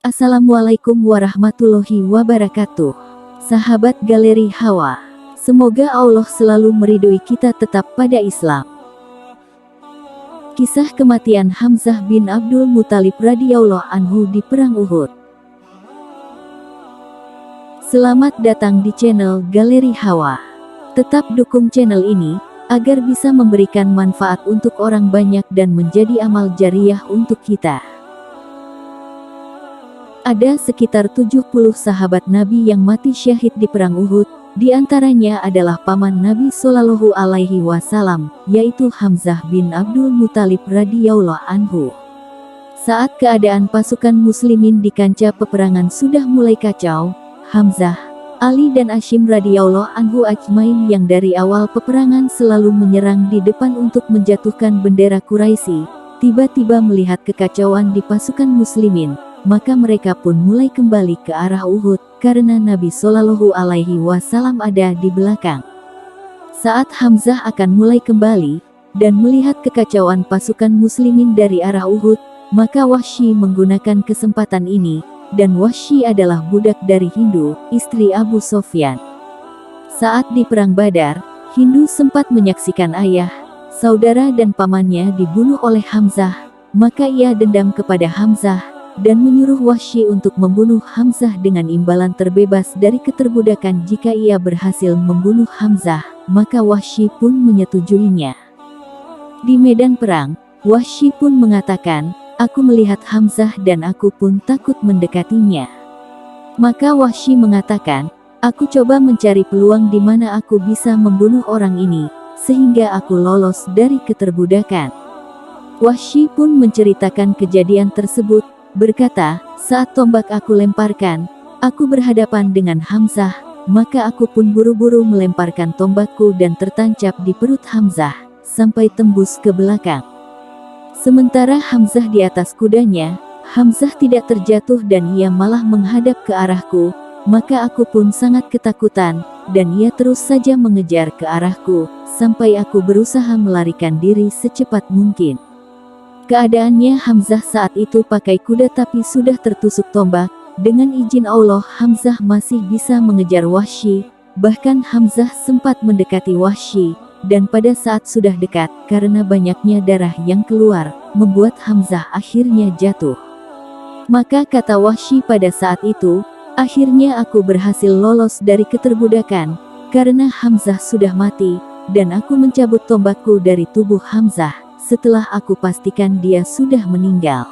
Assalamualaikum warahmatullahi wabarakatuh. Sahabat Galeri Hawa, semoga Allah selalu meridhoi kita tetap pada Islam. Kisah kematian Hamzah bin Abdul Muthalib radhiyallahu anhu di Perang Uhud. Selamat datang di channel Galeri Hawa. Tetap dukung channel ini agar bisa memberikan manfaat untuk orang banyak dan menjadi amal jariah untuk kita. Ada sekitar 70 sahabat Nabi yang mati syahid di Perang Uhud, di antaranya adalah paman Nabi Shallallahu Alaihi Wasallam, yaitu Hamzah bin Abdul Muthalib radhiyallahu anhu. Saat keadaan pasukan muslimin di kancah peperangan sudah mulai kacau, Hamzah, Ali dan Hashim radhiyallahu anhu ajmain yang dari awal peperangan selalu menyerang di depan untuk menjatuhkan bendera Quraisy, tiba-tiba melihat kekacauan di pasukan muslimin. Maka mereka pun mulai kembali ke arah Uhud, karena Nabi Shallallahu Alaihi Wasallam ada di belakang. Saat Hamzah akan mulai kembali, dan melihat kekacauan pasukan muslimin dari arah Uhud, maka Wahsy menggunakan kesempatan ini, dan Wahsy adalah budak dari Hindu, istri Abu Sofyan. Saat di Perang Badar, Hindu sempat menyaksikan ayah, saudara dan pamannya dibunuh oleh Hamzah, maka ia dendam kepada Hamzah, dan menyuruh Wahsy untuk membunuh Hamzah dengan imbalan terbebas dari keterbudakan. Jika ia berhasil membunuh Hamzah, maka Wahsy pun menyetujuinya. Di medan perang, Wahsy pun mengatakan, "Aku melihat Hamzah dan aku pun takut mendekatinya." Maka Wahsy mengatakan, "Aku coba mencari peluang di mana aku bisa membunuh orang ini, sehingga aku lolos dari keterbudakan." Wahsy pun menceritakan kejadian tersebut, berkata, "Saat tombak aku lemparkan, aku berhadapan dengan Hamzah, maka aku pun buru-buru melemparkan tombakku dan tertancap di perut Hamzah, sampai tembus ke belakang. Sementara Hamzah di atas kudanya, Hamzah tidak terjatuh dan ia malah menghadap ke arahku, maka aku pun sangat ketakutan, dan ia terus saja mengejar ke arahku, sampai aku berusaha melarikan diri secepat mungkin." Keadaannya Hamzah saat itu pakai kuda tapi sudah tertusuk tombak. Dengan izin Allah Hamzah masih bisa mengejar Wahsy, bahkan Hamzah sempat mendekati Wahsy, dan pada saat sudah dekat, karena banyaknya darah yang keluar, membuat Hamzah akhirnya jatuh. Maka kata Wahsy pada saat itu, "Akhirnya aku berhasil lolos dari keterbudakan, karena Hamzah sudah mati, dan aku mencabut tombakku dari tubuh Hamzah setelah aku pastikan dia sudah meninggal."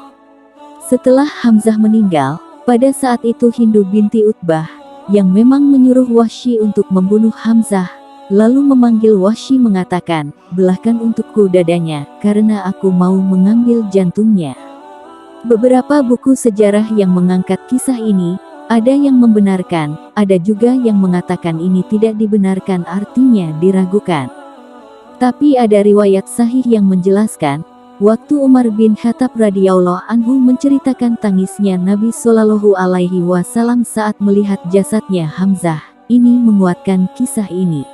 Setelah Hamzah meninggal, pada saat itu Hindu binti Utbah, yang memang menyuruh Wahsy untuk membunuh Hamzah, lalu memanggil Wahsy mengatakan, "Belahkan untukku dadanya, karena aku mau mengambil jantungnya." Beberapa buku sejarah yang mengangkat kisah ini, ada yang membenarkan, ada juga yang mengatakan ini tidak dibenarkan, artinya diragukan. Tapi ada riwayat sahih yang menjelaskan, waktu Umar bin Khattab radhiyallahu anhu menceritakan tangisnya Nabi Shallallahu Alaihi Wasallam saat melihat jasadnya Hamzah, ini menguatkan kisah ini.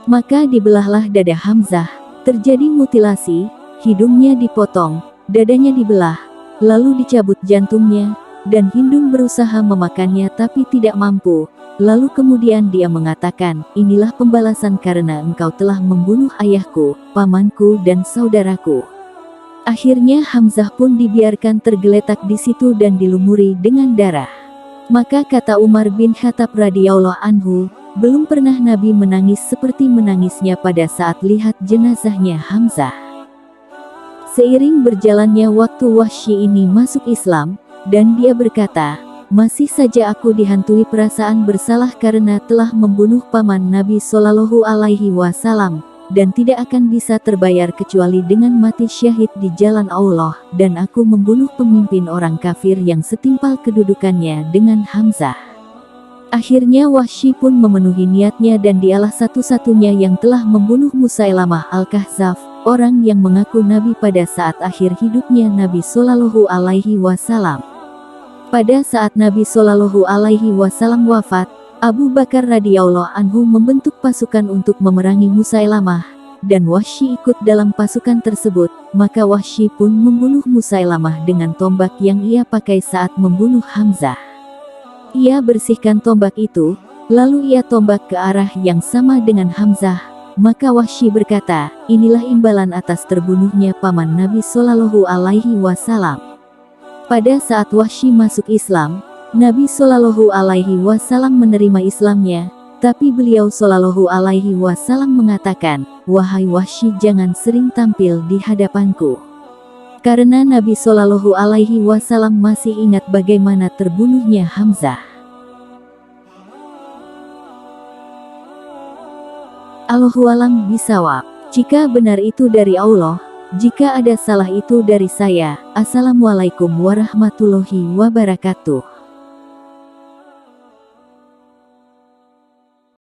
Maka dibelahlah dada Hamzah, terjadi mutilasi, hidungnya dipotong, dadanya dibelah, lalu dicabut jantungnya, dan Hindu berusaha memakannya tapi tidak mampu. Lalu kemudian dia mengatakan, "Inilah pembalasan karena engkau telah membunuh ayahku, pamanku dan saudaraku." Akhirnya Hamzah pun dibiarkan tergeletak di situ dan dilumuri dengan darah. Maka kata Umar bin Khattab radhiyallahu anhu, belum pernah Nabi menangis seperti menangisnya pada saat lihat jenazahnya Hamzah. Seiring berjalannya waktu, Wahsy ini masuk Islam, dan dia berkata, "Masih saja aku dihantui perasaan bersalah karena telah membunuh paman Nabi Shallallahu Alaihi Wasallam, dan tidak akan bisa terbayar kecuali dengan mati syahid di jalan Allah, dan aku membunuh pemimpin orang kafir yang setimpal kedudukannya dengan Hamzah." Akhirnya Wahsy pun memenuhi niatnya dan dialah satu-satunya yang telah membunuh Musailamah Al-Kahzaf, orang yang mengaku Nabi pada saat akhir hidupnya Nabi Shallallahu Alaihi Wasallam. Pada saat Nabi Shallallahu Alaihi Wasallam wafat, Abu Bakar radhiyallahu anhu membentuk pasukan untuk memerangi Musailamah, dan Wahsy ikut dalam pasukan tersebut, maka Wahsy pun membunuh Musailamah dengan tombak yang ia pakai saat membunuh Hamzah. Ia bersihkan tombak itu, lalu ia tombak ke arah yang sama dengan Hamzah. Maka Wahsy berkata, inilah imbalan atas terbunuhnya paman Nabi Shallallahu Alaihi Wasallam. Pada saat Wahsy masuk Islam, Nabi Shallallahu Alaihi Wasallam menerima Islamnya, tapi beliau Shallallahu Alaihi Wasallam mengatakan, wahai Wahsy, jangan sering tampil di hadapanku. Karena Nabi Shallallahu Alaihi Wasallam masih ingat bagaimana terbunuhnya Hamzah. Allahu a'lam bishawab. Jika benar itu dari Allah, jika ada salah itu dari saya. Assalamualaikum warahmatullahi wabarakatuh.